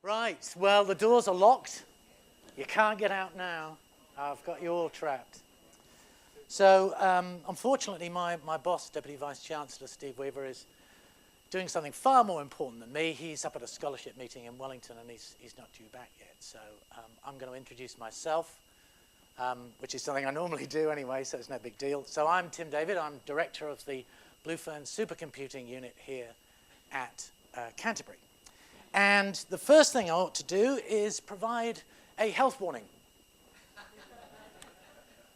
Right, well, the doors are locked. You can't get out now. I've got you all trapped. So, unfortunately, my boss, Deputy Vice-Chancellor Steve Weaver, is doing something far more important than me. He's up at a scholarship meeting in Wellington, and he's not due back yet. So, I'm going to introduce myself, which is something I normally do anyway, so it's no big deal. So, I'm Tim David. I'm director of the Blue Fern Supercomputing Unit here at Canterbury. And the first thing I ought to do is provide a health warning.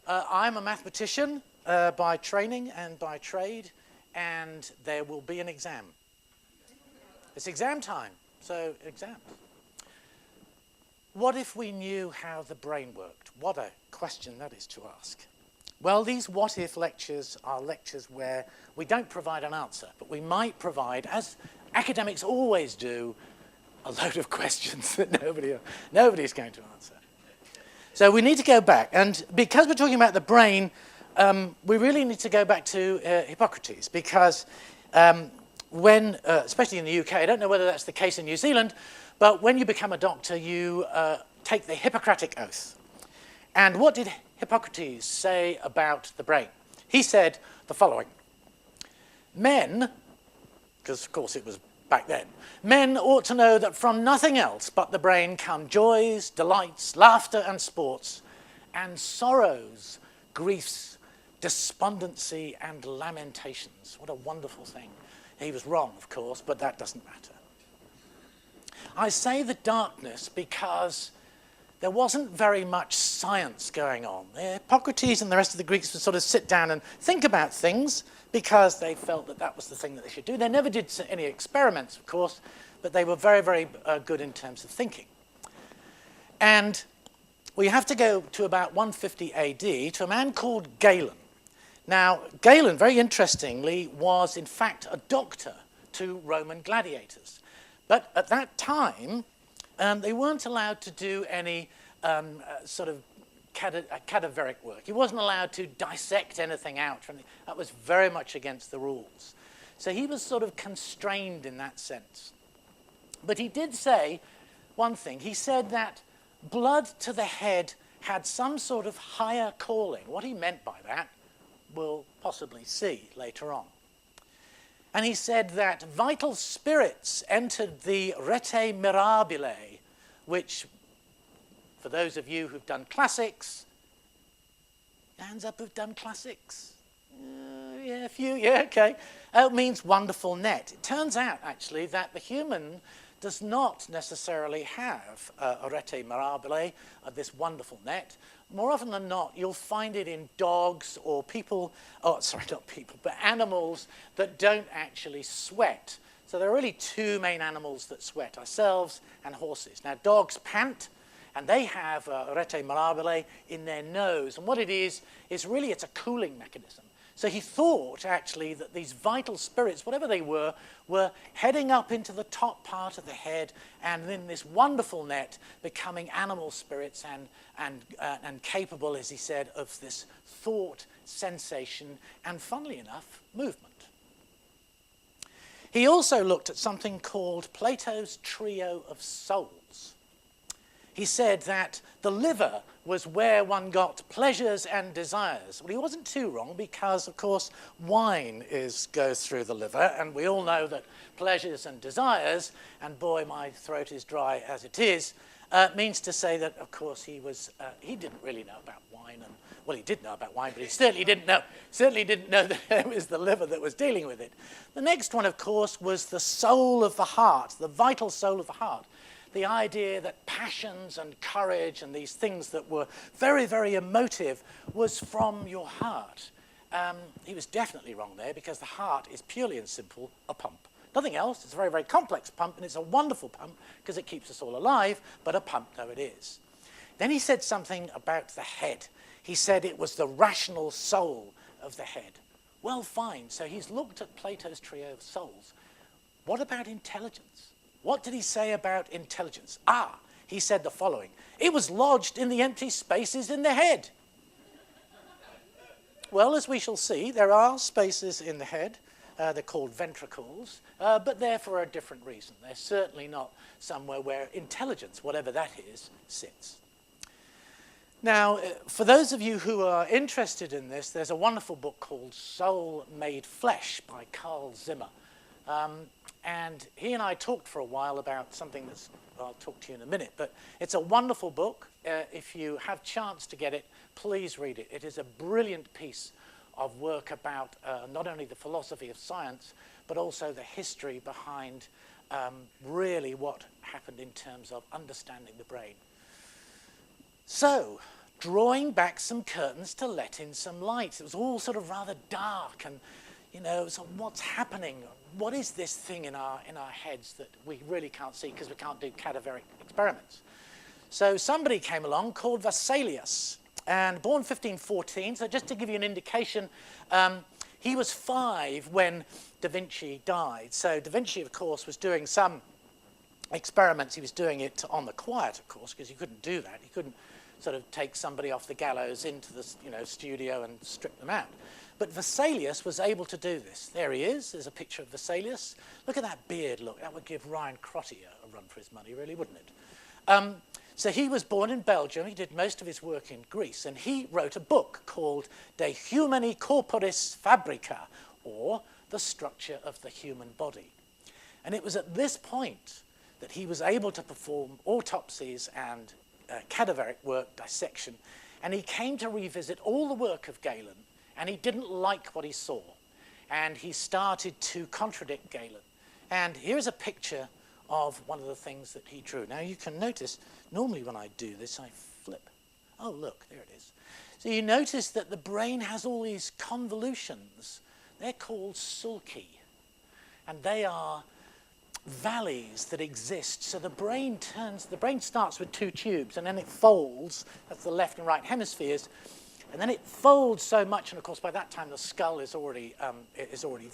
I'm a mathematician by training and by trade, and there will be an exam. It's exam time, so exams. What if we knew how the brain worked? What a question that is to ask. Well, these what if lectures are lectures where we don't provide an answer, but we might provide, as academics always do, a load of questions that nobody's going to answer. So we need to go back, and because we're talking about the brain, we really need to go back to Hippocrates, because when, especially in the UK, I don't know whether that's the case in New Zealand, but when you become a doctor, you take the Hippocratic Oath. And what did Hippocrates say about the brain? He said the following: men, because of course it was back then, men ought to know that from nothing else but the brain come joys, delights, laughter and sports, and sorrows, griefs, despondency and lamentations. What a wonderful thing. He was wrong, of course, but that doesn't matter. I say the darkness because there wasn't very much science going on. Hippocrates and the rest of the Greeks would sort of sit down and think about things because they felt that that was the thing that they should do. They never did any experiments, of course, but they were very, very good in terms of thinking. And we have to go to about 150 AD to a man called Galen. Now, Galen, very interestingly, was in fact a doctor to Roman gladiators. But at that time, they weren't allowed to do any sort of cadaveric work. He wasn't allowed to dissect anything out. That was very much against the rules. So he was sort of constrained in that sense. But he did say one thing. He said that blood to the head had some sort of higher calling. What he meant by that we'll possibly see later on. And he said that vital spirits entered the rete mirabile, which, for those of you who've done classics, hands up who've done classics? Yeah, a few, yeah, okay. It means wonderful net. It turns out, actually, that the human does not necessarily have a rete mirabile, this wonderful net. More often than not, you'll find it in dogs or people, oh, sorry, not people, but animals that don't actually sweat. So there are really two main animals that sweat, ourselves and horses. Now, dogs pant, and they have a rete mirabile in their nose. And what it is really it's a cooling mechanism. So he thought, actually, that these vital spirits, whatever they were heading up into the top part of the head, and in this wonderful net, becoming animal spirits and capable, as he said, of this thought, sensation, and, funnily enough, movement. He also looked at something called Plato's trio of souls. He said that the liver was where one got pleasures and desires. Well, he wasn't too wrong because, of course, wine goes through the liver, and we all know that pleasures and desires, and boy, my throat is dry as it is, means to say that, of course, he didn't really know about wine, and well, he did know about wine, but he certainly didn't know that it was the liver that was dealing with it. The next one, of course, was the soul of the heart, the vital soul of the heart. The idea that passions and courage and these things that were very, very emotive was from your heart. He was definitely wrong there because the heart is purely and simple a pump. Nothing else. It's a very, very complex pump, and it's a wonderful pump because it keeps us all alive, but a pump though it is. Then he said something about the head. He said it was the rational soul of the head. Well, fine. So he's looked at Plato's trio of souls. What about intelligence? What did he say about intelligence? He said the following: it was lodged in the empty spaces in the head. Well, as we shall see, there are spaces in the head. They're called ventricles, but they're for a different reason. They're certainly not somewhere where intelligence, whatever that is, sits. Now, for those of you who are interested in this, there's a wonderful book called Soul Made Flesh by Carl Zimmer. And he and I talked for a while about something that's, I'll talk to you in a minute, but it's a wonderful book. If you have chance to get it, please read it. It is a brilliant piece of work about not only the philosophy of science, but also the history behind really what happened in terms of understanding the brain. So, drawing back some curtains to let in some light. It was all sort of rather dark and, you know, so what's happening? What is this thing in our heads that we really can't see because we can't do cadaveric experiments? So somebody came along called Vesalius, and born 1514, so just to give you an indication, he was 5 when Da Vinci died. So Da Vinci, of course, was doing some experiments. He was doing it on the quiet, of course, because he couldn't do that. He couldn't sort of take somebody off the gallows into the studio and strip them out. But Vesalius was able to do this. There he is. There's a picture of Vesalius. Look at that beard look. That would give Ryan Crotty a run for his money, really, wouldn't it? So he was born in Belgium. He did most of his work in Greece. And he wrote a book called De Humani Corporis Fabrica, or The Structure of the Human Body. And it was at this point that he was able to perform autopsies and cadaveric work, dissection, and he came to revisit all the work of Galen, and he didn't like what he saw, and he started to contradict Galen. And here's a picture of one of the things that he drew. Now you can notice, normally when I do this, I flip. Oh, look, there it is. So you notice that the brain has all these convolutions. They're called sulci, and they are valleys that exist. So the brain starts with 2 tubes, and then it folds. That's the left and right hemispheres, and then it folds so much, and of course by that time the skull is already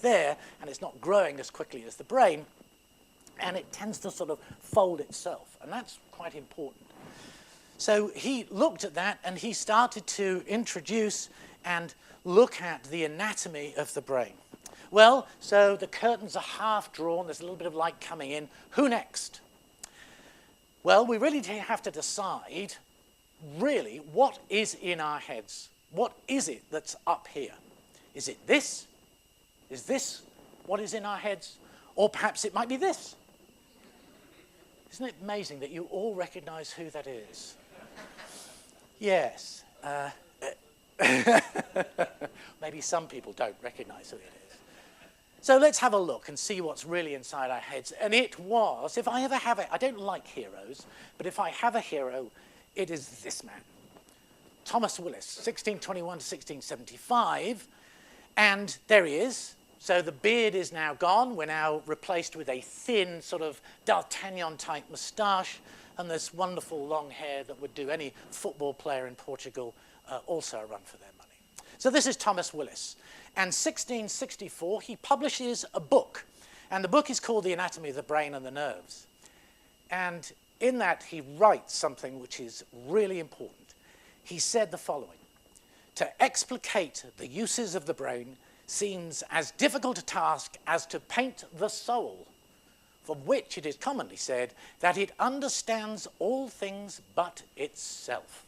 there, and it's not growing as quickly as the brain, and it tends to sort of fold itself, and that's quite important. So he looked at that, and he started to introduce and look at the anatomy of the brain. Well, so the curtains are half drawn, there's a little bit of light coming in. Who next? Well, we really have to decide, really, what is in our heads? What is it that's up here? Is it this? Is this what is in our heads? Or perhaps it might be this. Isn't it amazing that you all recognize who that is? Yes. Maybe some people don't recognize who it is. So let's have a look and see what's really inside our heads. And it was, if I ever have I don't like heroes, but if I have a hero, it is this man. Thomas Willis, 1621 to 1675. And there he is. So the beard is now gone. We're now replaced with a thin sort of D'Artagnan-type moustache and this wonderful long hair that would do any football player in Portugal also a run for their money. So this is Thomas Willis. And 1664, he publishes a book. And the book is called The Anatomy of the Brain and the Nerves. And in that, he writes something which is really important. He said the following: "To explicate the uses of the brain seems as difficult a task as to paint the soul, from which it is commonly said that it understands all things but itself."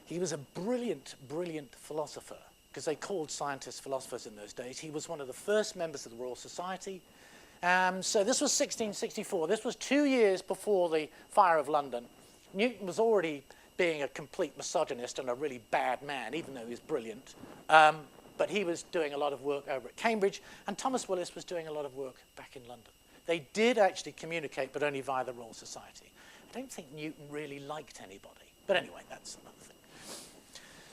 He was a brilliant, brilliant philosopher, because they called scientists philosophers in those days. He was one of the first members of the Royal Society. So this was 1664. This was 2 years before the Fire of London. Newton was already being a complete misogynist and a really bad man, even though he was brilliant. But he was doing a lot of work over at Cambridge, and Thomas Willis was doing a lot of work back in London. They did actually communicate, but only via the Royal Society. I don't think Newton really liked anybody. But anyway, that's another thing.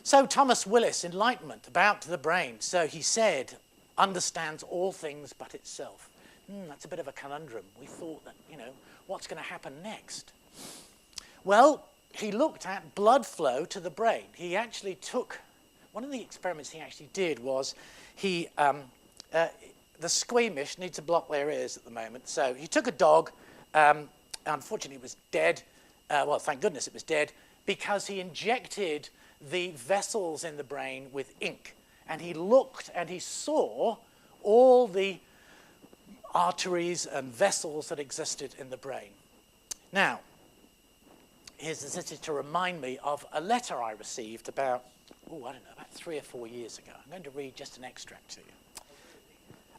So Thomas Willis, enlightenment about the brain. So he said, understands all things but itself. That's a bit of a conundrum. We thought that, what's going to happen next? Well, he looked at blood flow to the brain. He actually took, one of the experiments he actually did was the squeamish need to block their ears at the moment. So he took a dog, unfortunately it was dead. Well, thank goodness it was dead, because he injected the vessels in the brain with ink. and he looked and he saw all the arteries and vessels that existed in the brain. Now, this is to remind me of a letter I received about 3 or 4 years ago. I'm going to read just an extract to you.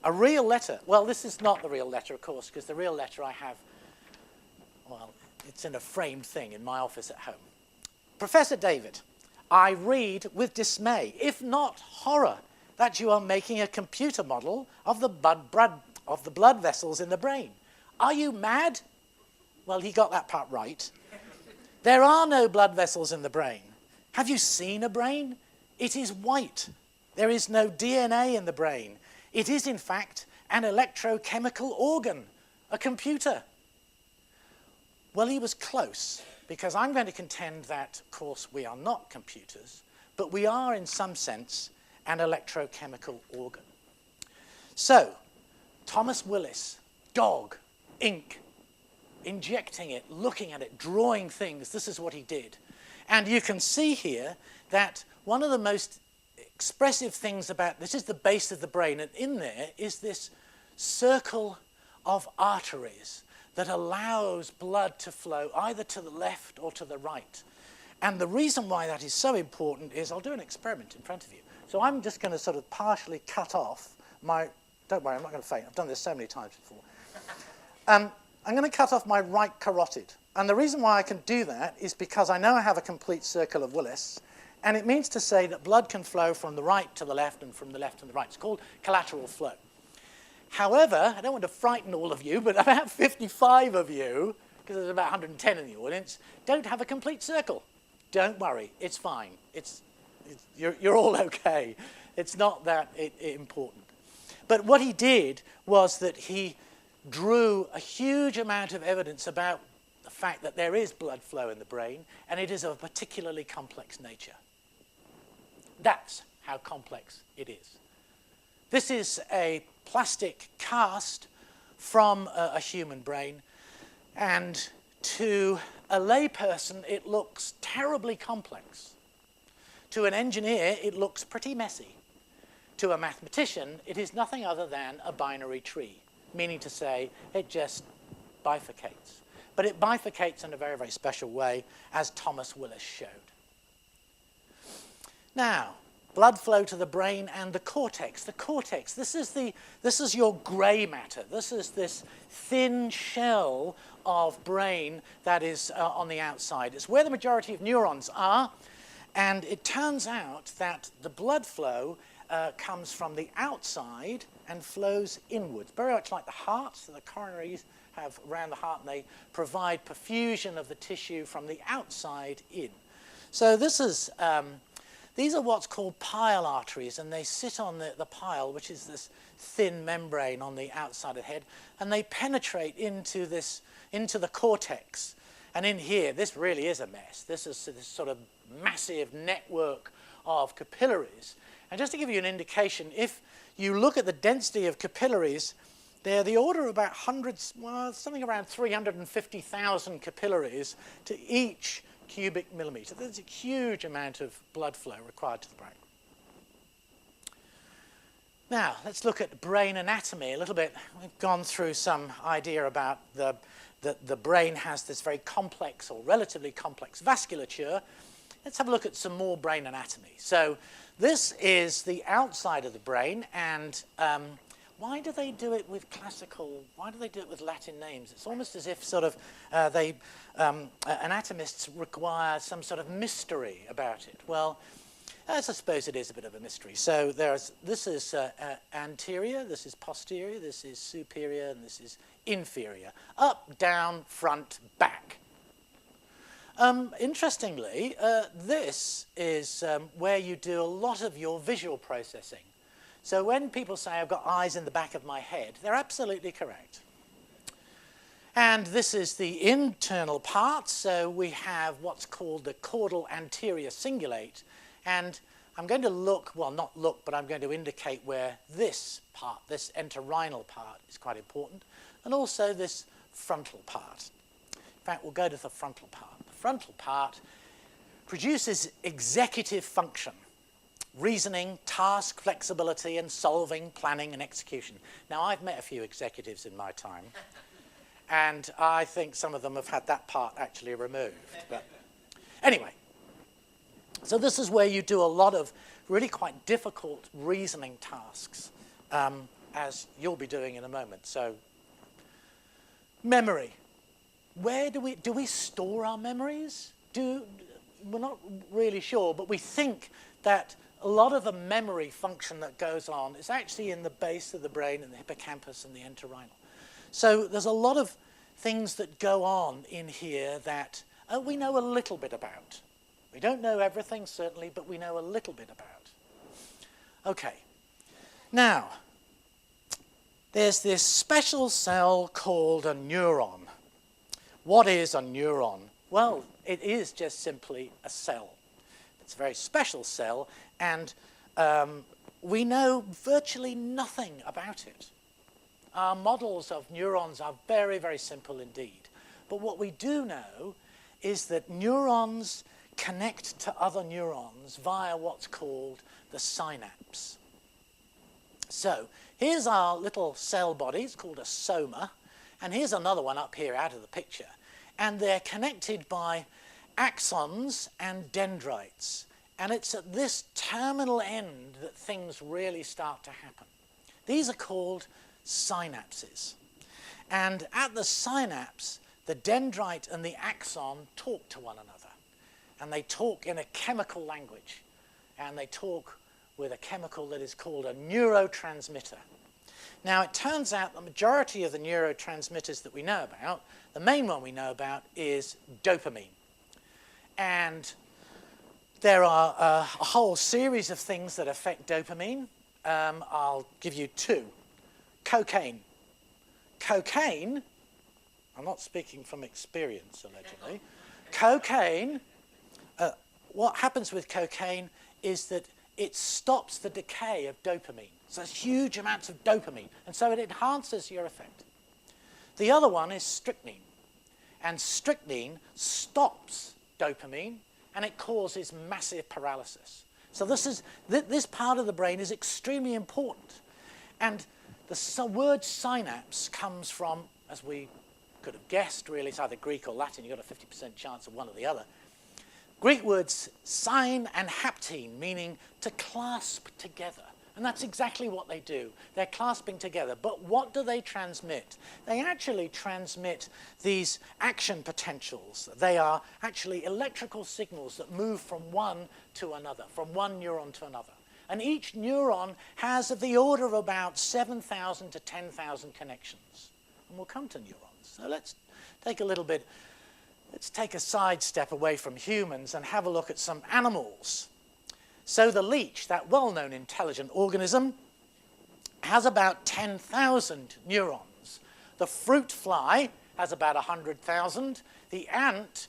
A real letter. Well, this is not the real letter, of course, because the real letter I have, well, it's in a framed thing in my office at home. Professor David, I read with dismay, if not horror, that you are making a computer model of the blood vessels in the brain. Are you mad? Well, he got that part right. There are no blood vessels in the brain. Have you seen a brain? It is white. There is no DNA in the brain. It is, in fact, an electrochemical organ, a computer. Well, he was close, because I'm going to contend that, of course, we are not computers, but we are, in some sense, an electrochemical organ. So, Thomas Willis, dog, ink, injecting it, looking at it, drawing things, this is what he did. And you can see here that one of the most expressive things about, this is the base of the brain, and in there is this circle of arteries that allows blood to flow either to the left or to the right. And the reason why that is so important is, I'll do an experiment in front of you. So I'm just going to sort of partially cut off my, don't worry, I'm not going to faint, I've done this so many times before. I'm going to cut off my right carotid. And the reason why I can do that is because I know I have a complete circle of Willis, and it means to say that blood can flow from the right to the left and from the left to the right. It's called collateral flow. However, I don't want to frighten all of you, but about 55 of you, because there's about 110 in the audience, don't have a complete circle. Don't worry, it's fine. You're all okay. It's not that important. But what he did was that he drew a huge amount of evidence about the fact that there is blood flow in the brain, and it is of a particularly complex nature. That's how complex it is. This is a plastic cast from a human brain, and to a layperson, it looks terribly complex. To an engineer, it looks pretty messy. To a mathematician, it is nothing other than a binary tree, meaning to say it just bifurcates. But it bifurcates in a very, very special way, as Thomas Willis showed. Now, blood flow to the brain and the cortex. The cortex, this is your grey matter. This is this thin shell of brain that is on the outside. It's where the majority of neurons are, and it turns out that the blood flow comes from the outside and flows inwards, very much like the heart. So the coronaries have around the heart, and they provide perfusion of the tissue from the outside in. So this is, these are what's called pile arteries, and they sit on the pile, which is this thin membrane on the outside of the head, and they penetrate into the cortex. And in here, this really is a mess. This is this sort of massive network of capillaries. And just to give you an indication, if you look at the density of capillaries, they're the order of about hundreds, well, something around 350,000 capillaries to each cubic millimeter. There's a huge amount of blood flow required to the brain. Now, let's look at brain anatomy a little bit. We've gone through some idea about the brain has this very complex or relatively complex vasculature. Let's have a look at some more brain anatomy. So this is the outside of the brain, and why do they do it with why do they do it with Latin names? It's almost as if sort of anatomists require some sort of mystery about it. Well, I suppose it is a bit of a mystery. So this is anterior, this is posterior, this is superior, and this is inferior. Up, down, front, back. Interestingly, this is where you do a lot of your visual processing. So when people say, I've got eyes in the back of my head, they're absolutely correct. And this is the internal part. So we have what's called the caudal anterior cingulate. And I'm going to look, well, not look, but I'm going to indicate where this part, this entorhinal part, is quite important. And also this frontal part. In fact, we'll go to the frontal part. The frontal part produces executive function. reasoning, task, flexibility, and solving, planning, and execution. Now, I've met a few executives in my time, and I think some of them have had that part actually removed. But anyway, so this is where you do a lot of really quite difficult reasoning tasks, as you'll be doing in a moment. So, memory. Where do we store our memories? We're not really sure, but we think that a lot of the memory function that goes on is actually in the base of the brain, in the hippocampus and the entorhinal. So there's a lot of things that go on in here that we know a little bit about. We don't know everything, certainly, but we know a little bit about. Okay. Now, there's this special cell called a neuron. What is a neuron? Well, it is just simply a cell. It's a very special cell, and we know virtually nothing about it. Our models of neurons are very, very simple indeed. But what we do know is that neurons connect to other neurons via what's called the synapse. So here's our little cell body. It's called a soma. And here's another one up here out of the picture. And they're connected by axons and dendrites. And it's at this terminal end that things really start to happen. These are called synapses. And at the synapse, the dendrite and the axon talk to one another. And they talk in a chemical language. And they talk with a chemical that is called a neurotransmitter. Now, it turns out the majority of the neurotransmitters that we know about, the main one we know about is dopamine. And there are a whole series of things that affect dopamine. I'll give you two. Cocaine. Cocaine, I'm not speaking from experience, allegedly. Cocaine, what happens with cocaine is that it stops the decay of dopamine. So there's huge amounts of dopamine, and so it enhances your effect. The other one is strychnine. And strychnine stops dopamine, and it causes massive paralysis. So this part of the brain is extremely important. And the word synapse comes from, as we could have guessed, really, it's either Greek or Latin. You've got a 50% chance of one or the other. Greek words syn and haptine, meaning to clasp together. And that's exactly what they do. They're clasping together. But what do they transmit? They actually transmit these action potentials. They are actually electrical signals that move from one to another, from one neuron to another. And each neuron has of the order of about 7,000 to 10,000 connections. And we'll come to neurons. So let's take a sidestep away from humans and have a look at some animals. So the leech, that well-known intelligent organism, has about 10,000 neurons. The fruit fly has about 100,000. The ant,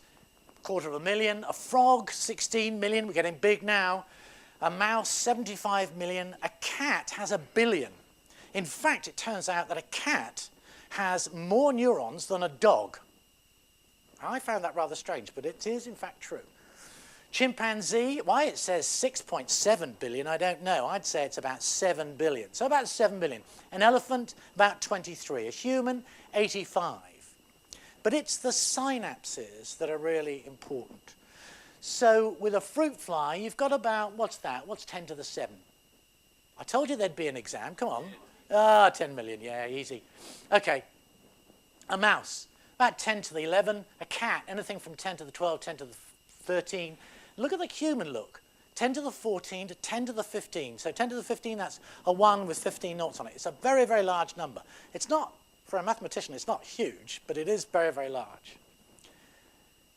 250,000. A frog, 16 million. We're getting big now. A mouse, 75 million. A cat has 1 billion. In fact, it turns out that a cat has more neurons than a dog. I found that rather strange, but it is in fact true. Chimpanzee, why it says 6.7 billion, I don't know. I'd say it's about 7 billion. So about 7 billion. An elephant, about 23. A human, 85. But it's the synapses that are really important. So with a fruit fly, you've got about, what's that? What's 10 to the 7? I told you there'd be an exam. Come on. 10 million. Yeah, easy. Okay. A mouse, about 10 to the 11. A cat, anything from 10 to the 12, 10 to the 13. Look at the human look. 10 to the 14 to 10 to the 15. So 10 to the 15, that's a 1 with 15 noughts on it. It's a very, very large number. It's not, for a mathematician, it's not huge, but it is very, very large.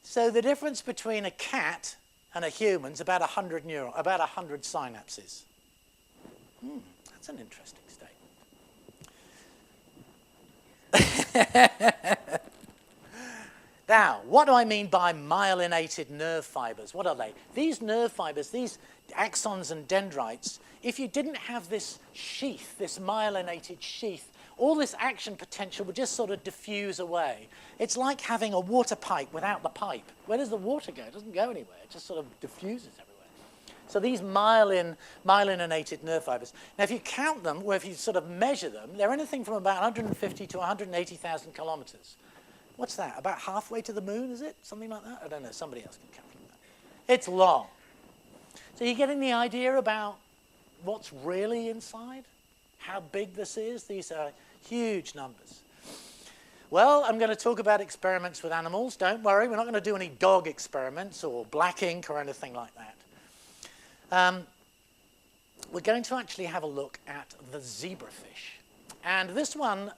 So the difference between a cat and a human is about 100 synapses. That's an interesting statement. Now, what do I mean by myelinated nerve fibers? What are they? These nerve fibers, these axons and dendrites, if you didn't have this sheath, this myelinated sheath, all this action potential would just sort of diffuse away. It's like having a water pipe without the pipe. Where does the water go? It doesn't go anywhere. It just sort of diffuses everywhere. So these myelinated nerve fibers. Now, if you count them, or if you sort of measure them, they're anything from about 150 to 180,000 kilometers. What's that? About halfway to the moon, is it? Something like that? I don't know. Somebody else can calculate that. It's long. So you're getting the idea about what's really inside? How big this is? These are huge numbers. Well, I'm going to talk about experiments with animals. Don't worry, we're not going to do any dog experiments or black ink or anything like that. We're going to actually have a look at the zebrafish. And this one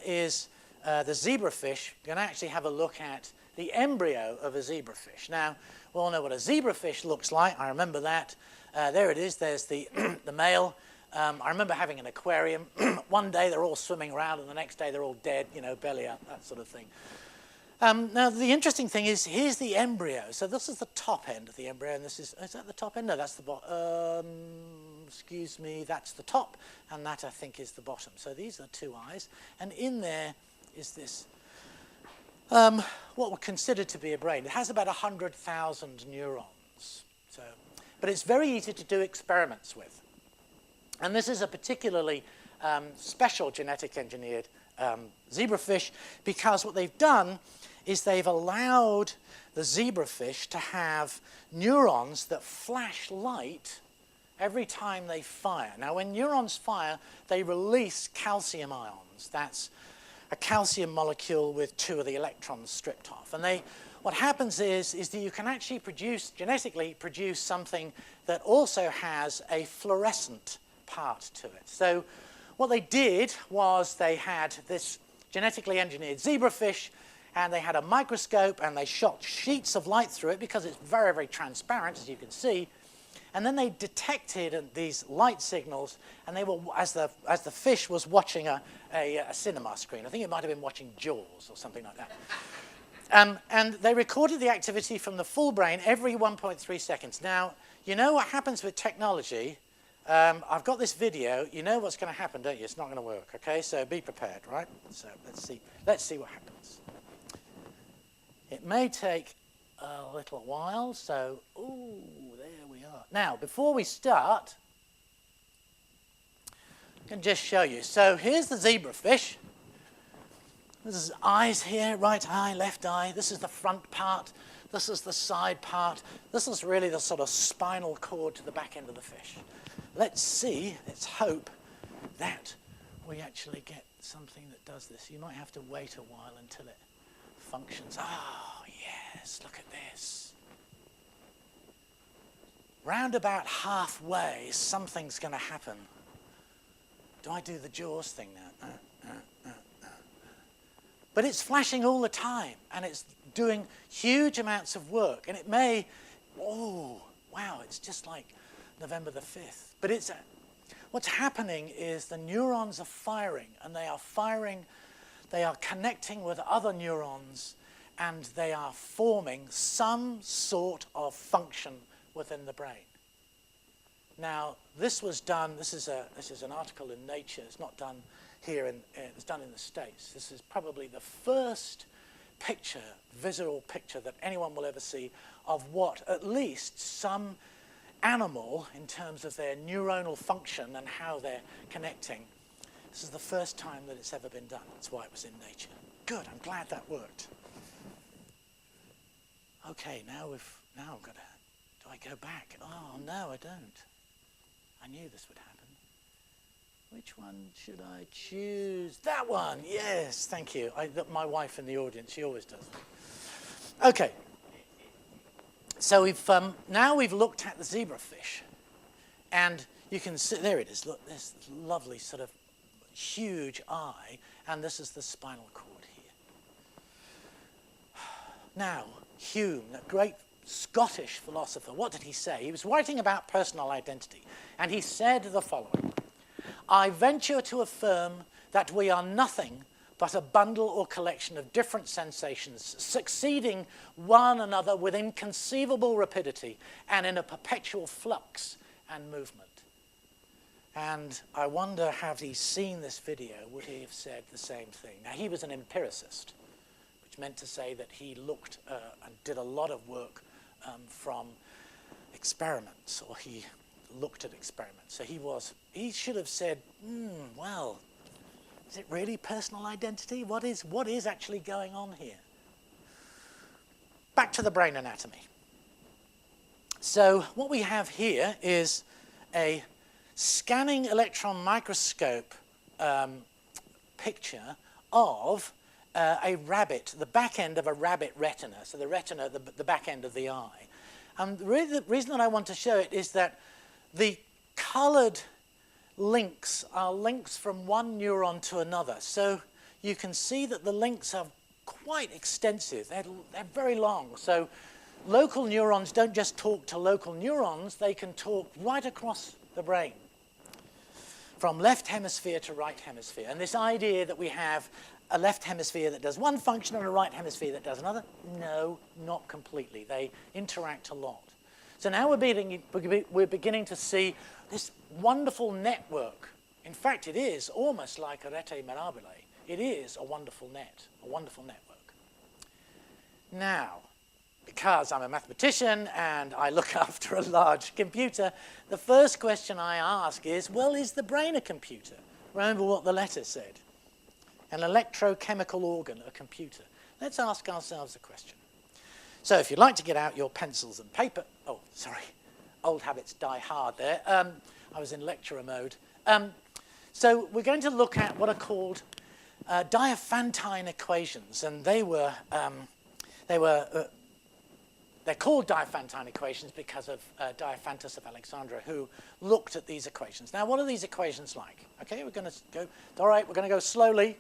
is the zebrafish. We're going to actually have a look at the embryo of a zebrafish. Now, we all know what a zebrafish looks like. I remember that. There it is. There's the, the male. I remember having an aquarium. One day they're all swimming around, and the next day they're all dead, you know, belly up, that sort of thing. Now, the interesting thing is, here's the embryo. So this is the top end of the embryo, and this is that the top end? No, that's the bottom. Excuse me, that's the top, and that, I think, is the bottom. So these are two eyes, and in there is this, what we consider to be a brain. It has about 100,000 neurons. So, but it's very easy to do experiments with. And this is a particularly special genetic engineered zebrafish, because what they've done is they've allowed the zebrafish to have neurons that flash light every time they fire. Now, when neurons fire, they release calcium ions. That's a calcium molecule with 2 of the electrons stripped off. And what happens is that you can actually genetically produce something that also has a fluorescent part to it. So what they did was they had this genetically engineered zebrafish, and they had a microscope, and they shot sheets of light through it because it's very, very transparent, as you can see. And then they detected these light signals, and they were, as the fish was watching a cinema screen. I think it might have been watching Jaws or something like that. And they recorded the activity from the full brain every 1.3 seconds. Now, you know what happens with technology. I've got this video. You know what's going to happen, don't you? It's not going to work, okay? So be prepared, right? So let's see what happens. It may take a little while, so, ooh, there we are. Now, before we start, I can just show you. So here's the zebrafish. This is eyes here, right eye, left eye. This is the front part. This is the side part. This is really the sort of spinal cord to the back end of the fish. Let's hope that we actually get something that does this. You might have to wait a while until it functions. Oh, yes, look at this. Round about halfway, something's going to happen. Do I do the Jaws thing now? But it's flashing all the time, and it's doing huge amounts of work. And it may, oh, wow, it's just like November the 5th. But what's happening is the neurons are firing, and they are connecting with other neurons, and they are forming some sort of function within the brain. Now, this was done, this is an article in Nature. It's not done here, it's done in the States. This is probably the first visual picture that anyone will ever see of what at least some animal, in terms of their neuronal function and how they're connecting. This is the first time that it's ever been done. That's why it was in Nature. Good, I'm glad that worked. Okay, now I'm gonna, do I go back? Oh, no, I don't. I knew this would happen. Which one should I choose? That one, yes, thank you. My wife in the audience, she always does that. Okay. So now we've looked at the zebrafish, and you can see, there it is, look, this lovely sort of huge eye, and this is the spinal cord here. Now, Hume, that great Scottish philosopher, what did he say? He was writing about personal identity, and he said the following: I venture to affirm that we are nothing but a bundle or collection of different sensations, succeeding one another with inconceivable rapidity and in a perpetual flux and movement. And I wonder, had he seen this video, would he have said the same thing? Now, he was an empiricist, which meant to say that he looked and did a lot of work from experiments, or he looked at experiments. So he should have said, well, is it really personal identity? What is actually going on here? Back to the brain anatomy. So what we have here is a scanning electron microscope picture of a rabbit, the back end of a rabbit retina, so the retina, the back end of the eye. And the reason that I want to show it is that the colored links are links from one neuron to another. So you can see that the links are quite extensive. They're very long. So local neurons don't just talk to local neurons, they can talk right across the brain, from left hemisphere to right hemisphere. And this idea that we have a left hemisphere that does one function and a right hemisphere that does another, no, not completely. They interact a lot. So now we're beginning to see this wonderful network. In fact, it is almost like a rete mirabile. It is a wonderful net, a wonderful network. Now, because I'm a mathematician and I look after a large computer, the first question I ask is, well, is the brain a computer? Remember what the letter said. An electrochemical organ, a computer. Let's ask ourselves a question. So if you'd like to get out your pencils and paper, oh, sorry, old habits die hard there. I was in lecturer mode. So we're going to look at what are called Diophantine equations, and they're called Diophantine equations because of Diophantus of Alexandria, who looked at these equations. Now, what are these equations like? Okay, we're going to go, all right, we're going to go slowly.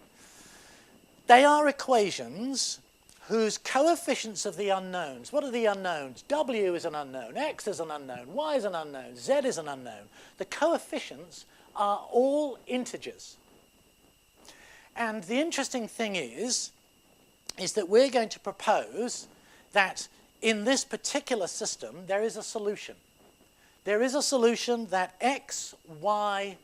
They are equations whose coefficients of the unknowns. What are the unknowns? W is an unknown, X is an unknown, Y is an unknown, Z is an unknown. The coefficients are all integers. And the interesting thing is that we're going to propose that in this particular system, there is a solution. There is a solution that X, Y,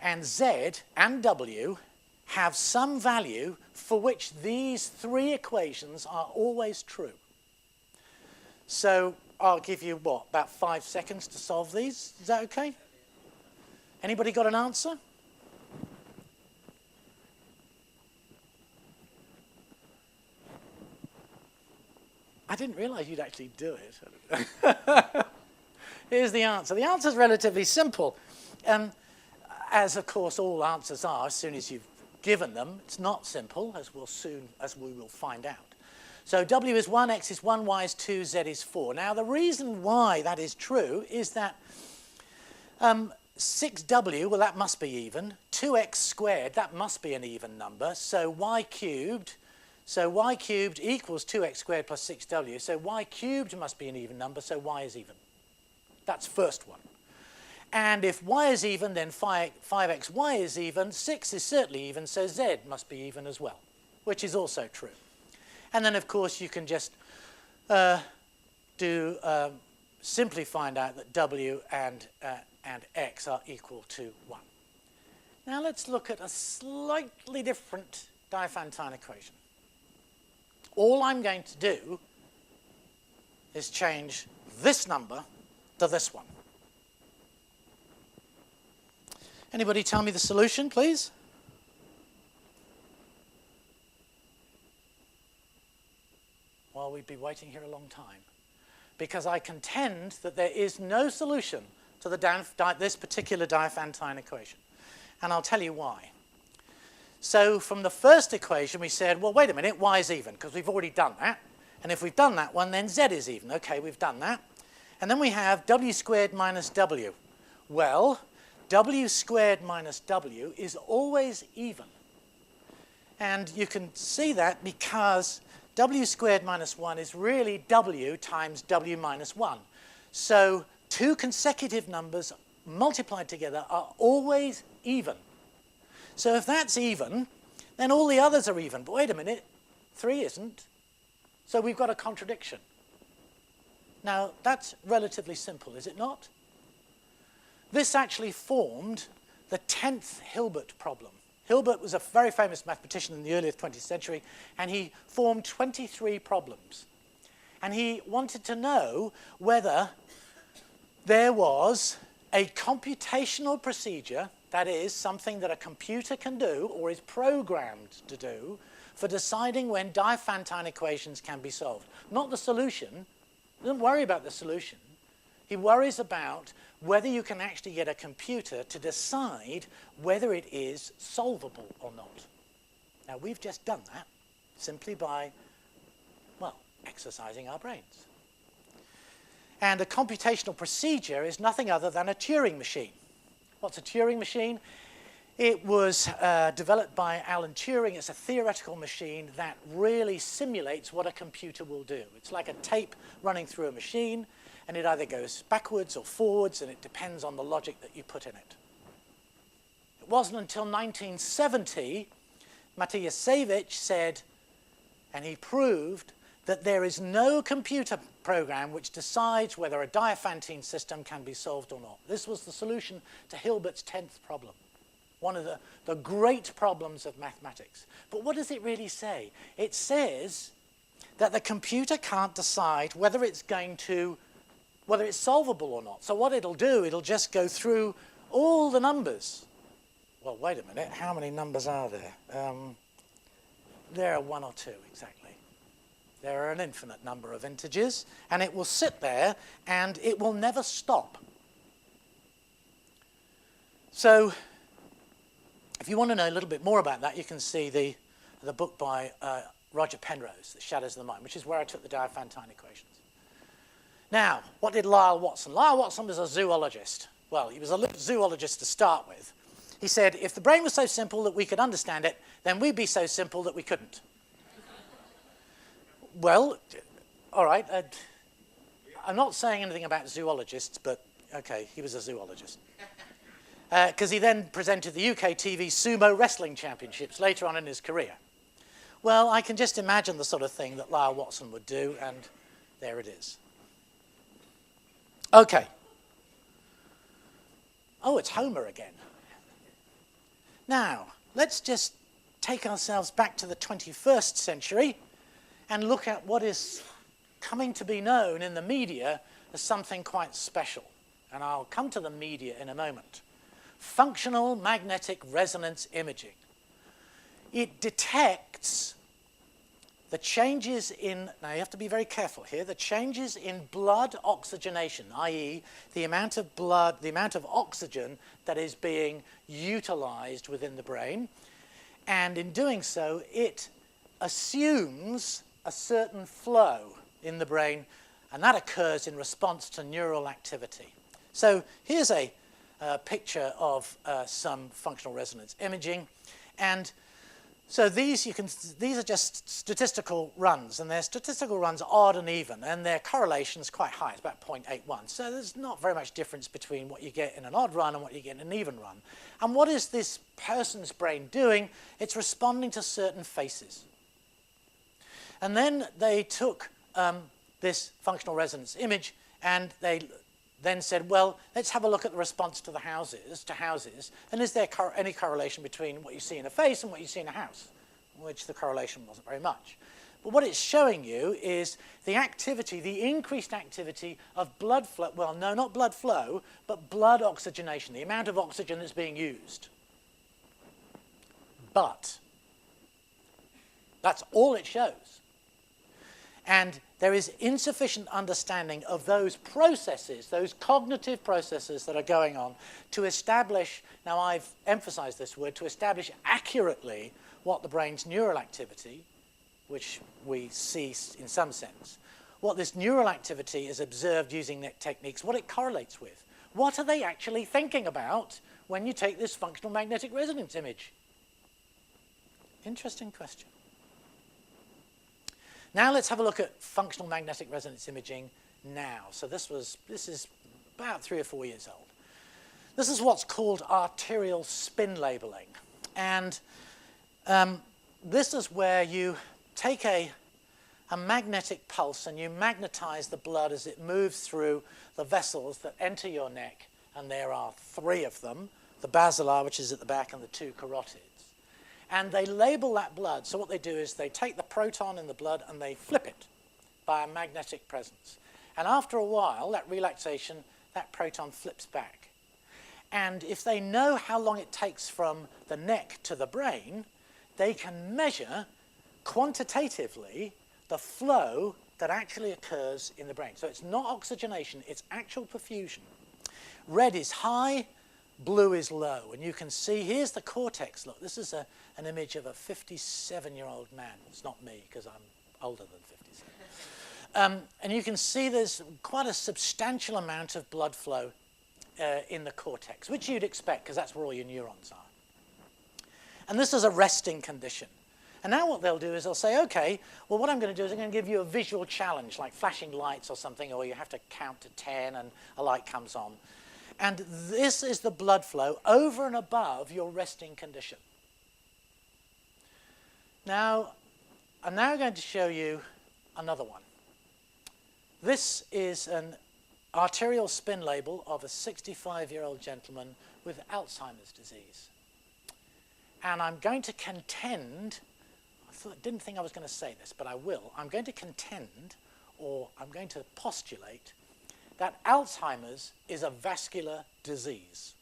and Z and W have some value for which these three equations are always true. So I'll give you, what, about 5 seconds to solve these? Is that okay? Anybody got an answer? I didn't realize you'd actually do it. Here's the answer. The answer is relatively simple. As, of course, all answers are as soon as you've given them. It's not simple, as we will find out. So W is 1, X is 1, Y is 2, Z is 4. Now, the reason why that is true is that 6W, well, that must be even. 2x squared, that must be an even number. So y cubed equals 2x squared plus 6w. So y cubed must be an even number, so y is even. That's first one. And if y is even, then 5xy is even, 6 is certainly even, so z must be even as well, which is also true. And then, of course, you can just simply find out that w and x are equal to 1. Now let's look at a slightly different Diophantine equation. All I'm going to do is change this number to this one. Anybody tell me the solution, please? Well, we'd be waiting here a long time, because I contend that there is no solution to this particular Diophantine equation. And I'll tell you why. So from the first equation, we said, well, wait a minute, y is even, because we've already done that. And if we've done that one, then z is even. OK, we've done that. And then we have w squared minus w. Well, w squared minus w is always even. And you can see that because w squared minus 1 is really w times w minus 1. So two consecutive numbers multiplied together are always even. So if that's even, then all the others are even. But wait a minute, 3 isn't. So we've got a contradiction. Now, that's relatively simple, is it not? This actually formed the 10th Hilbert problem. Hilbert was a very famous mathematician in the early 20th century, and he formed 23 problems. And he wanted to know whether there was a computational procedure, that is, something that a computer can do or is programmed to do for deciding when Diophantine equations can be solved. Not the solution. He doesn't worry about the solution. He worries about whether you can actually get a computer to decide whether it is solvable or not. Now, we've just done that simply by, well, exercising our brains. And a computational procedure is nothing other than a Turing machine. What's a Turing machine? It was developed by Alan Turing. It's a theoretical machine that really simulates what a computer will do. It's like a tape running through a machine, and it either goes backwards or forwards, and it depends on the logic that you put in it. It wasn't until 1970, Matyasiewicz said, and he proved, that there is no computer program which decides whether a Diophantine system can be solved or not. This was the solution to Hilbert's 10th problem, one of the great problems of mathematics. But what does it really say? It says that the computer can't decide whether it's solvable or not. So what it'll do, it'll just go through all the numbers. Well, wait a minute, how many numbers are there? There are one or two, exactly. There are an infinite number of integers, and it will sit there, and it will never stop. So if you want to know a little bit more about that, you can see the book by Roger Penrose, The Shadows of the Mind, which is where I took the Diophantine equations. Now, what did Lyle Watson? Lyle Watson was a zoologist. Well, he was a zoologist to start with. He said, if the brain was so simple that we could understand it, then we'd be so simple that we couldn't. Well, all right. I'm not saying anything about zoologists, but okay, he was a zoologist. Because he then presented the UK TV Sumo Wrestling Championships later on in his career. Well, I can just imagine the sort of thing that Lyle Watson would do, and there it is. Okay. Oh, it's Homer again. Now, let's just take ourselves back to the 21st century and look at what is coming to be known in the media as something quite special. And I'll come to the media in a moment. Functional magnetic resonance imaging. It detects the changes in, now you have to be very careful here, the changes in blood oxygenation, i.e. the amount of blood, the amount of oxygen that is being utilized within the brain. And in doing so, it assumes a certain flow in the brain, and that occurs in response to neural activity. So here's a picture of some functional resonance imaging, and so these are just statistical runs, and their statistical runs are odd and even, and their correlation is quite high. It's about 0.81. So there's not very much difference between what you get in an odd run and what you get in an even run. And what is this person's brain doing? It's responding to certain faces. And then they took this functional resonance image, and they then said, well, let's have a look at the response to the houses, and is there any correlation between what you see in a face and what you see in a house, which the correlation wasn't very much. But what it's showing you is the activity, the increased activity of blood flow, well, no, not blood flow, but blood oxygenation, the amount of oxygen that's being used. But that's all it shows. And there is insufficient understanding of those processes, those cognitive processes that are going on to establish, now I've emphasized this word, to establish accurately what the brain's neural activity, which we see in some sense, what this neural activity is observed using net techniques, what it correlates with. What are they actually thinking about when you take this functional magnetic resonance image? Interesting question. Now let's have a look at functional magnetic resonance imaging now. So this is about 3 or 4 years old. This is what's called arterial spin labeling. And this is where you take a magnetic pulse and you magnetize the blood as it moves through the vessels that enter your neck. And there are 3 of them, the basilar, which is at the back, and the 2 carotids. And they label that blood. So what they do is they take the proton in the blood and they flip it by a magnetic presence. And after a while, that relaxation, that proton flips back. And if they know how long it takes from the neck to the brain, they can measure quantitatively the flow that actually occurs in the brain. So it's not oxygenation, it's actual perfusion. Red is high, blue is low. And you can see, here's the cortex. Look, this is an image of a 57-year-old man. It's not me, because I'm older than 57. And you can see there's quite a substantial amount of blood flow in the cortex, which you'd expect, because that's where all your neurons are. And this is a resting condition. And now what they'll do is they'll say, okay, well, what I'm going to do is I'm going to give you a visual challenge, like flashing lights or something, or you have to count to 10 and a light comes on. And this is the blood flow over and above your resting condition. Now, I'm now going to show you another one. This is an arterial spin label of a 65-year-old gentleman with Alzheimer's disease. And I'm going to contend, I didn't think I was going to say this, but I will. I'm going to contend, or I'm going to postulate, that Alzheimer's is a vascular disease.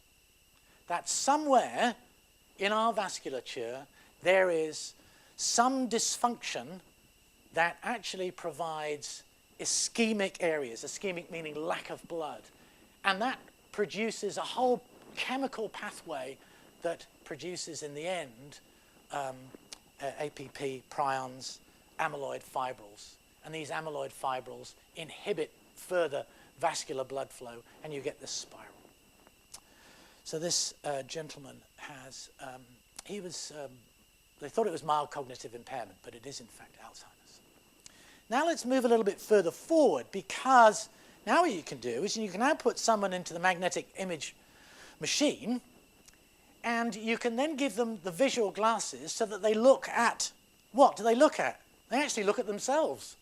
That somewhere in our vasculature there is some dysfunction that actually provides ischemic areas, ischemic meaning lack of blood. And that produces a whole chemical pathway that produces, in the end, APP, prions, amyloid fibrils. And these amyloid fibrils inhibit further vascular blood flow, and you get this spiral. So this gentleman has, they thought it was mild cognitive impairment, but it is in fact Alzheimer's. Now let's move a little bit further forward, because now what you can do is you can now put someone into the magnetic image machine, and you can then give them the visual glasses so that they look at, what do they look at? They actually look at themselves.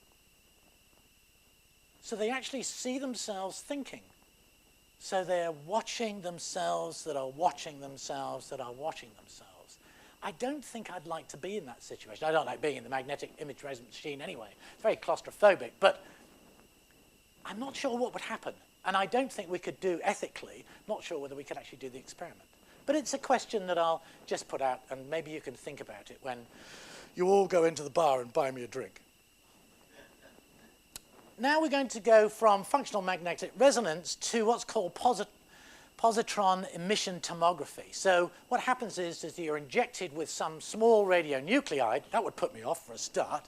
So they actually see themselves thinking. So they're watching themselves that are watching themselves that are watching themselves. I don't think I'd like to be in that situation. I don't like being in the magnetic image resonance machine anyway. It's very claustrophobic, but I'm not sure what would happen. And I don't think we could do ethically, not sure whether we could actually do the experiment. But it's a question that I'll just put out, and maybe you can think about it when you all go into the bar and buy me a drink. Now we're going to go from functional magnetic resonance to what's called positron emission tomography. So what happens is you're injected with some small radionuclide, that would put me off for a start,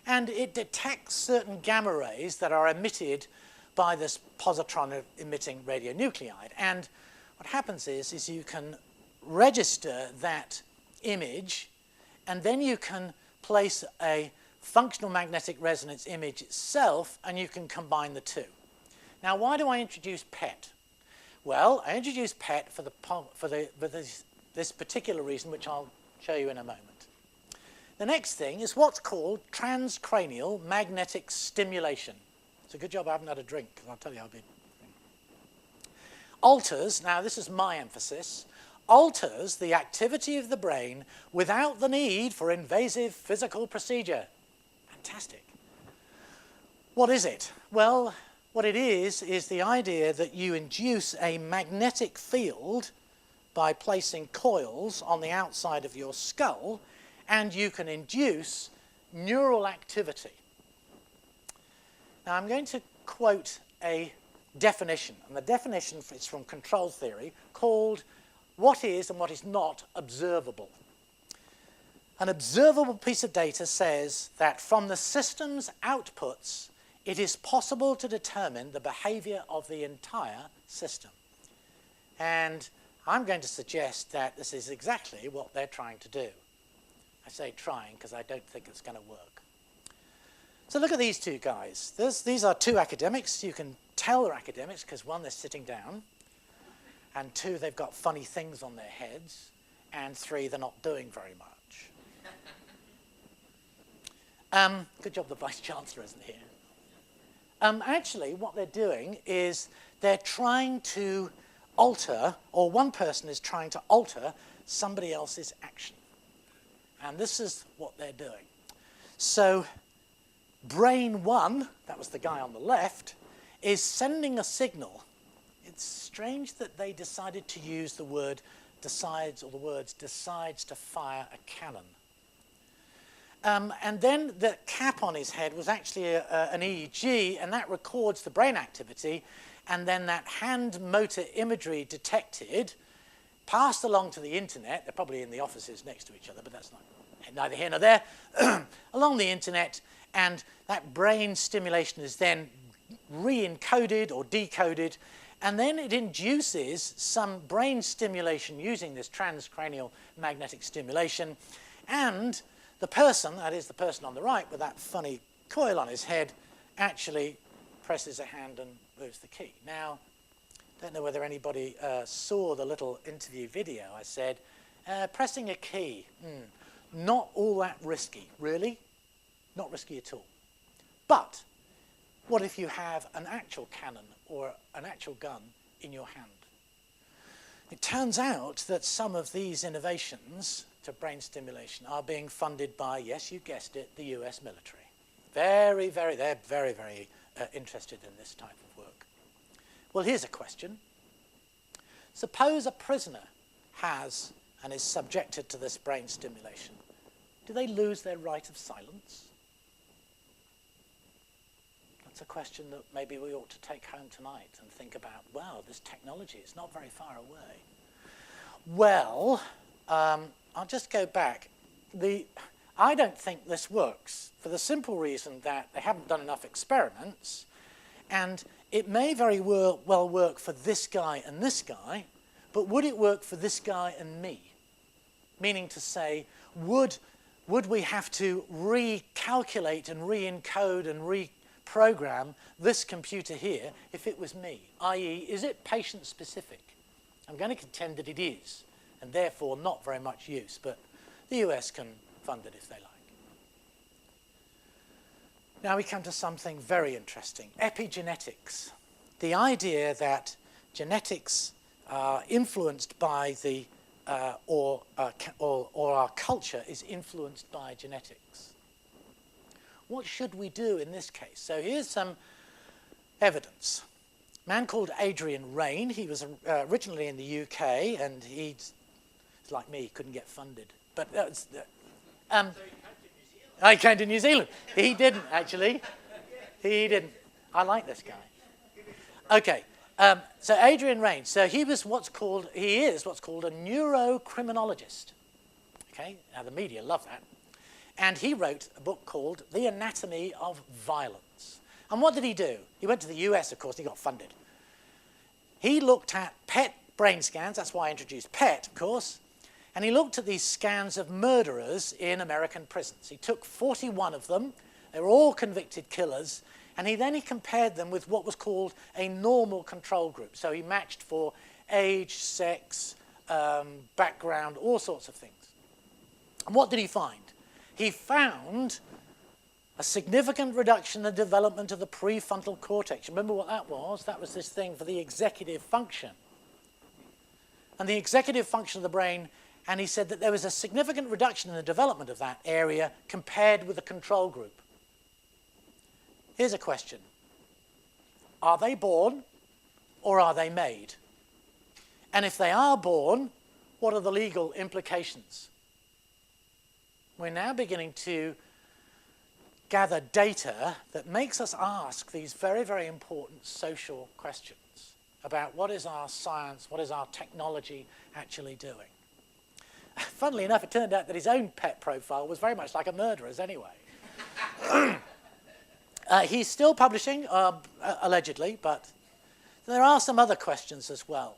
and it detects certain gamma rays that are emitted by this positron emitting radionuclide. And what happens is you can register that image, and then you can place a functional magnetic resonance image itself, and you can combine the two. Now, why do I introduce PET? Well, I introduce PET for this particular reason, which I'll show you in a moment. The next thing is what's called transcranial magnetic stimulation. It's a good job I haven't had a drink, because I'll tell you I'll be... Alters, now this is my emphasis, alters the activity of the brain without the need for invasive physical procedure. Fantastic. What is it? Well, what it is the idea that you induce a magnetic field by placing coils on the outside of your skull, and you can induce neural activity. Now, I'm going to quote a definition, and the definition is from control theory, called what is and what is not observable. An observable piece of data says that from the system's outputs, it is possible to determine the behavior of the entire system. And I'm going to suggest that this is exactly what they're trying to do. I say trying because I don't think it's going to work. So look at these two guys. These are two academics. You can tell they're academics because one, they're sitting down, and two, they've got funny things on their heads, and three, they're not doing very much. Good job the Vice-Chancellor isn't here. Actually, what they're doing is they're trying to alter, or one person is trying to alter somebody else's action. And this is what they're doing. So brain one, that was the guy on the left, is sending a signal it's strange that they decided to use the word decides, or the words decides to fire a cannon. And then the cap on his head was actually an EEG, and that records the brain activity, and then that hand motor imagery detected, passed along to the internet. They're probably in the offices next to each other, but that's neither here nor there, along the internet, and that brain stimulation is then re-encoded or decoded, and then it induces some brain stimulation using this transcranial magnetic stimulation, and the person, that is the person on the right with that funny coil on his head, actually presses a hand and moves the key. Now, I don't know whether anybody saw the little interview video. I said, pressing a key, not all that risky. Really? Not risky at all. But what if you have an actual cannon or an actual gun in your hand? It turns out that some of these innovations to brain stimulation are being funded by, yes, you guessed it, the US military. They're very, very interested in this type of work. Well, here's a question. Suppose a prisoner has and is subjected to this brain stimulation. Do they lose their right of silence? That's a question that maybe we ought to take home tonight and think about. Wow, this technology is not very far away. Well, I'll just go back. I don't think this works for the simple reason that they haven't done enough experiments, and it may very well work for this guy and this guy, but would it work for this guy and me? Meaning to say, would we have to recalculate and re-encode and reprogram this computer here if it was me? i.e., is it patient-specific? I'm going to contend that it is, and therefore not very much use, but the US can fund it if they like. Now we come to something very interesting, epigenetics. The idea that genetics are influenced by the, or our culture is influenced by genetics. What should we do in this case? So here's some evidence. A man called Adrian Raine, he was originally in the UK, and he's like me, he couldn't get funded. But I came to New Zealand. He didn't, actually. He didn't. I like this guy. Okay, so Adrian Raine. So he is what's called a neurocriminologist. Okay, now the media love that. And he wrote a book called The Anatomy of Violence. And what did he do? He went to the US, of course, and he got funded. He looked at PET brain scans. That's why I introduced PET, of course. And he looked at these scans of murderers in American prisons. He took 41 of them. They were all convicted killers. And he compared them with what was called a normal control group. So he matched for age, sex, background, all sorts of things. And what did he find? He found a significant reduction in the development of the prefrontal cortex. Remember what that was? That was this thing for the executive function. And the executive function of the brain. And he said that there was a significant reduction in the development of that area compared with the control group. Here's a question. Are they born or are they made? And if they are born, what are the legal implications? We're now beginning to gather data that makes us ask these very, very important social questions about what is our science, what is our technology actually doing. Funnily enough, it turned out that his own PET profile was very much like a murderer's anyway. He's still publishing, allegedly, but there are some other questions as well.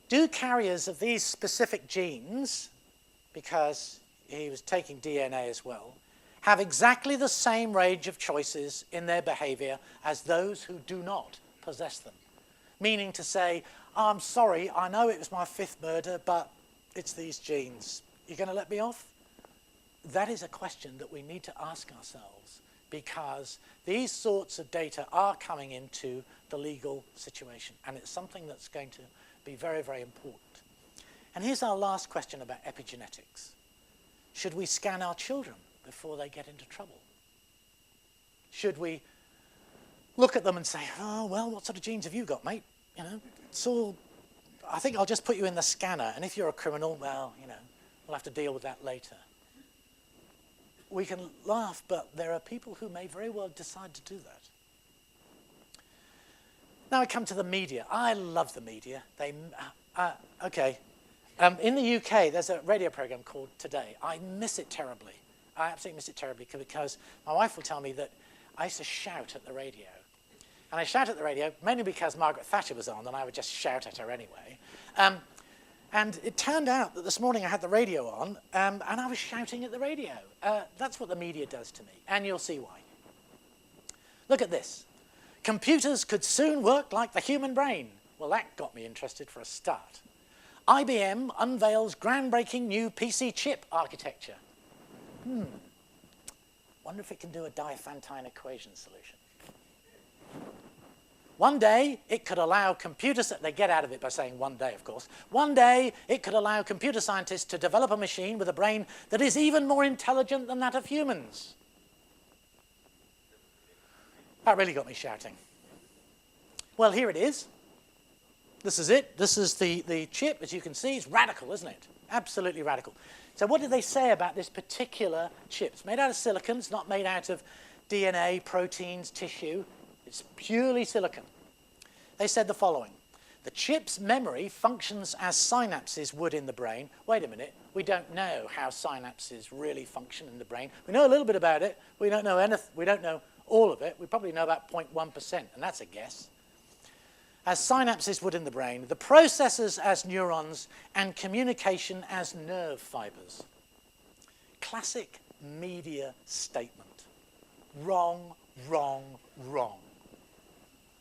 Do carriers of these specific genes, because he was taking DNA as well, have exactly the same range of choices in their behavior as those who do not possess them? Meaning to say, oh, I'm sorry, I know it was my 5th murder, but it's these genes. You're going to let me off? That is a question that we need to ask ourselves, because these sorts of data are coming into the legal situation, and it's something that's going to be very, very important. And here's our last question about epigenetics. Should we scan our children before they get into trouble? Should we look at them and say, oh, well, what sort of genes have you got, mate? You know, it's all, I think I'll just put you in the scanner, and if you're a criminal, well, you know, we'll have to deal with that later. We can laugh, but there are people who may very well decide to do that. Now I come to the media. I love the media. They, okay. In the UK, there's a radio program called Today. I miss it terribly. I absolutely miss it terribly because my wife will tell me that I used to shout at the radio. And I shout at the radio mainly because Margaret Thatcher was on, and I would just shout at her anyway. And it turned out that this morning I had the radio on, and I was shouting at the radio. That's what the media does to me, and you'll see why. Look at this. Computers could soon work like the human brain. Well, that got me interested for a start. IBM unveils groundbreaking new PC chip architecture. Wonder if it can do a Diophantine equation solution. One day, it could allow computers, they get out of it by saying one day, of course. One day, it could allow computer scientists to develop a machine with a brain that is even more intelligent than that of humans. That really got me shouting. Well, here it is. This is it. This is the chip. As you can see, it's radical, isn't it? Absolutely radical. So what did they say about this particular chip? It's made out of silicon. It's not made out of DNA, proteins, tissue. It's purely silicon. They said the following. The chip's memory functions as synapses would in the brain. Wait a minute. We don't know how synapses really function in the brain. We know a little bit about it. We don't know anything. We don't know all of it. We probably know about 0.1%, and that's a guess. As synapses would in the brain, the processors as neurons, and communication as nerve fibers. Classic media statement. Wrong, wrong, wrong.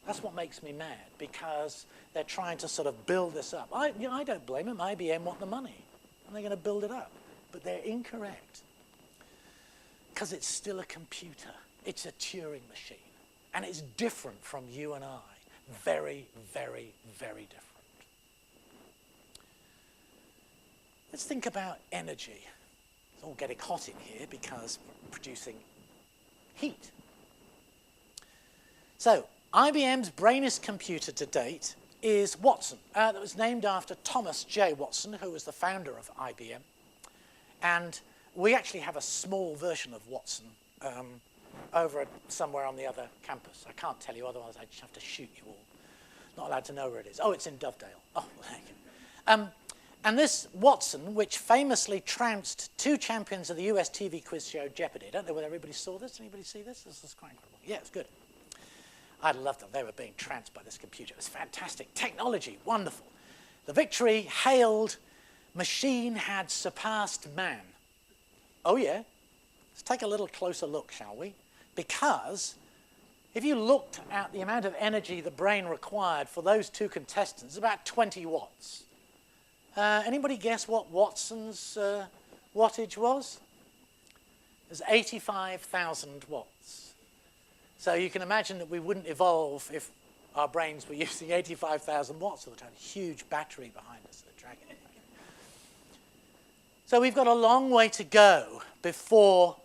That's what makes me mad, because they're trying to sort of build this up. I don't blame them. IBM want the money, and they're going to build it up. But they're incorrect, because it's still a computer. It's a Turing machine, and it's different from you and I. Very, very, very different. Let's think about energy. It's all getting hot in here because we're producing heat. So, IBM's brainiest computer to date is Watson. That was named after Thomas J. Watson, who was the founder of IBM. And we actually have a small version of Watson over somewhere on the other campus. I can't tell you, otherwise I'd just have to shoot you all. Not allowed to know where it is. Oh, it's in Dovedale. Oh, thank you. And this Watson, which famously trounced two champions of the US TV quiz show Jeopardy. I don't know whether everybody saw this. Anybody see this? This is quite incredible. Yeah, it's good. I loved them. They were being trounced by this computer. It was fantastic. Technology, wonderful. The victory hailed, machine had surpassed man. Oh, yeah. Let's take a little closer look, shall we? Because if you looked at the amount of energy the brain required for those two contestants, it's about 20 watts. Anybody guess what Watson's wattage was? It was 85,000 watts. So you can imagine that we wouldn't evolve if our brains were using 85,000 watts all the time. Huge battery behind us that drag it. So we've got a long way to go before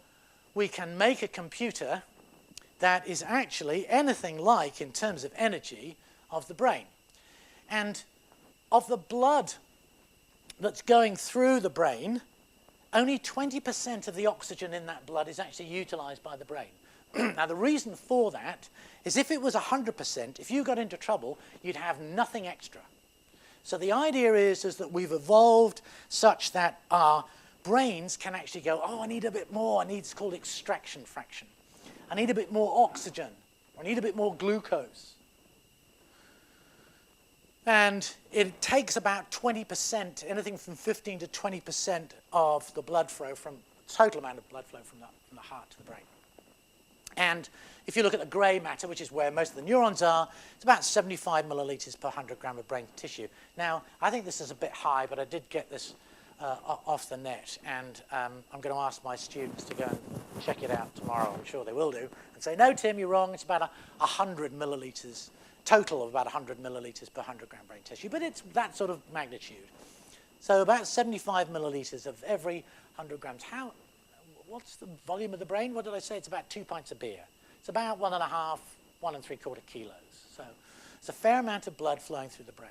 we can make a computer that is actually anything like, in terms of energy, of the brain. And of the blood that's going through the brain, only 20% of the oxygen in that blood is actually utilized by the brain. Now, the reason for that is if it was 100%, if you got into trouble, you'd have nothing extra. So the idea is that we've evolved such that our brains can actually go, oh, I need a bit more. It's called extraction fraction. I need a bit more oxygen. Or I need a bit more glucose. And it takes about 20%, anything from 15 to 20% of the blood flow from, total amount of blood flow from the heart to the brain. And if you look at the grey matter, which is where most of the neurons are, it's about 75 milliliters per 100 gram of brain tissue. Now, I think this is a bit high, but I did get this off the net, and I'm going to ask my students to go and check it out tomorrow. I'm sure they will do, and say, no, Tim, you're wrong. It's about 100 milliliters, total of about 100 milliliters per 100 gram brain tissue, but it's that sort of magnitude. So about 75 milliliters of every 100 grams. What's the volume of the brain? What did I say? It's about 2 pints of beer. It's about 1.5, 1 3/4 kilos. So There's a fair amount of blood flowing through the brain.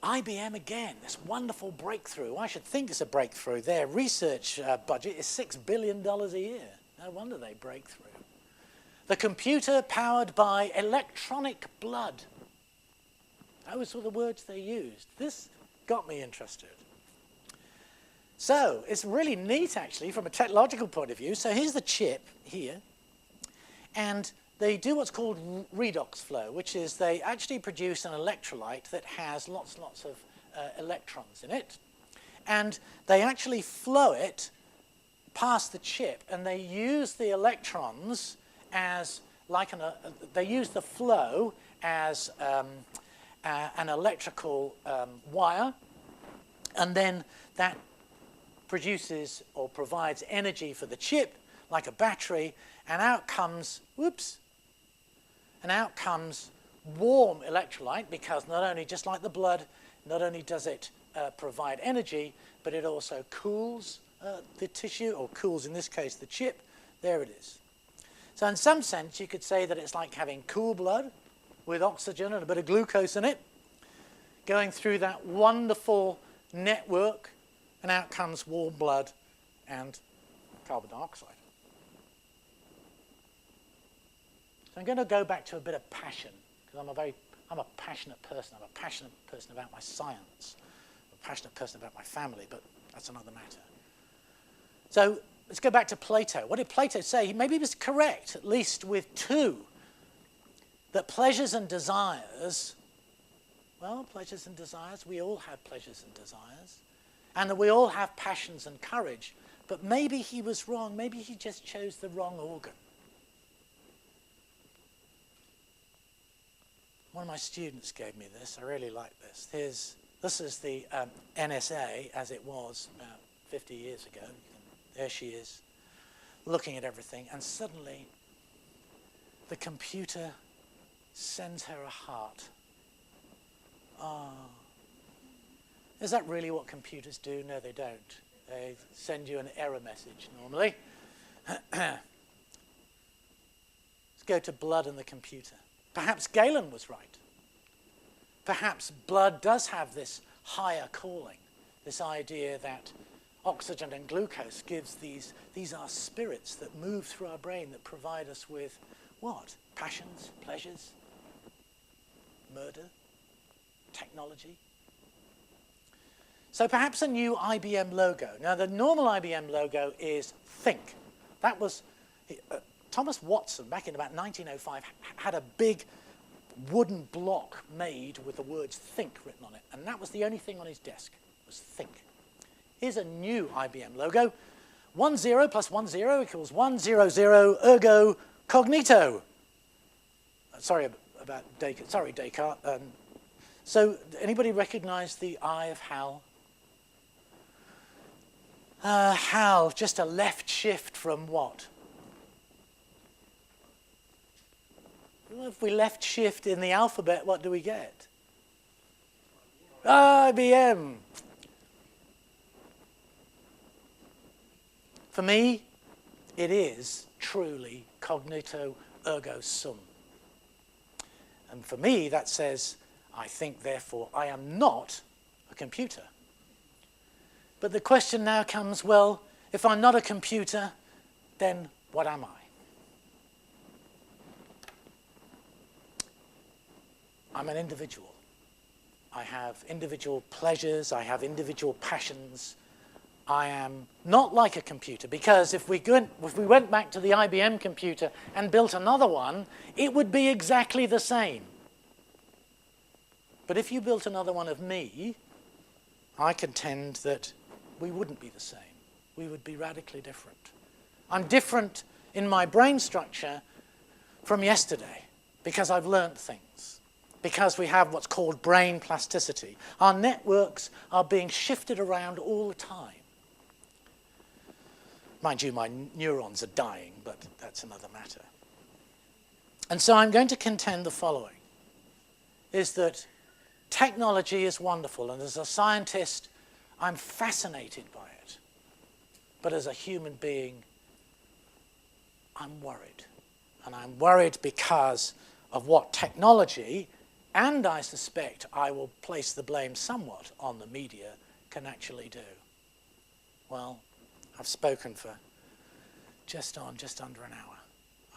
IBM, again, this wonderful breakthrough. I should think it's a breakthrough. Their research budget is $6 billion a year. No wonder they break through. The computer powered by electronic blood. Those were the words they used. This got me interested. So it's really neat, actually, from a technological point of view. So here's the chip here. And they do what's called redox flow, which is they actually produce an electrolyte that has lots of electrons in it. And they actually flow it past the chip, and they use the electrons as like they use the flow as an electrical wire, and then that produces or provides energy for the chip like a battery, and out comes, warm electrolyte, because not only, just like the blood, not only does it provide energy, but it also cools the tissue, or cools, in this case, the chip. There it is. So in some sense, you could say that it's like having cool blood with oxygen and a bit of glucose in it, going through that wonderful network, and out comes warm blood and carbon dioxide. So I'm going to go back to a bit of passion, because I'm a passionate person. I'm a passionate person about my science. I'm a passionate person about my family, but that's another matter. So let's go back to Plato. What did Plato say? Maybe he was correct, at least with two, that pleasures and desires, well, pleasures and desires, we all have pleasures and desires, and that we all have passions and courage, but maybe he was wrong. Maybe he just chose the wrong organ. One of my students gave me this. I really like this. This is the NSA as it was about 50 years ago. There she is, looking at everything, and suddenly the computer sends her a heart. Oh. Is that really what computers do? No, they don't. They send you an error message normally. Let's go to blood and the computer. Perhaps Galen was right. Perhaps blood does have this higher calling, this idea that oxygen and glucose gives these are spirits that move through our brain that provide us with what? Passions, pleasures, murder, technology. So perhaps a new IBM logo. Now the normal IBM logo is think. That was, Thomas Watson back in about 1905 had a big wooden block made with the words think written on it, and that was the only thing on his desk, was think. Here's a new IBM logo. 10 plus 10 equals 100, ergo cognito. Sorry about Descartes. Sorry, Descartes. So anybody recognize the Eye of Hal? Hal, just a left shift from what? Well, if we left shift in the alphabet, what do we get? IBM. For me, it is truly cognito ergo sum. And for me, that says, I think, therefore, I am not a computer. But the question now comes, well, if I'm not a computer, then what am I? I'm an individual. I have individual pleasures, I have individual passions. I am not like a computer, because if we went back to the IBM computer and built another one, it would be exactly the same. But if you built another one of me, I contend that we wouldn't be the same. We would be radically different. I'm different in my brain structure from yesterday because I've learned things, because we have what's called brain plasticity. Our networks are being shifted around all the time. Mind you, my neurons are dying, but that's another matter. And so I'm going to contend the following, is that technology is wonderful, and as a scientist, I'm fascinated by it. But as a human being, I'm worried. And I'm worried because of what technology, and I suspect I will place the blame somewhat on the media, can actually do. Well, I've spoken for just under an hour.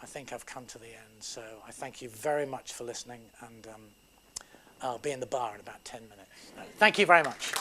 I think I've come to the end, so I thank you very much for listening, and I'll be in the bar in about 10 minutes. Thank you very much.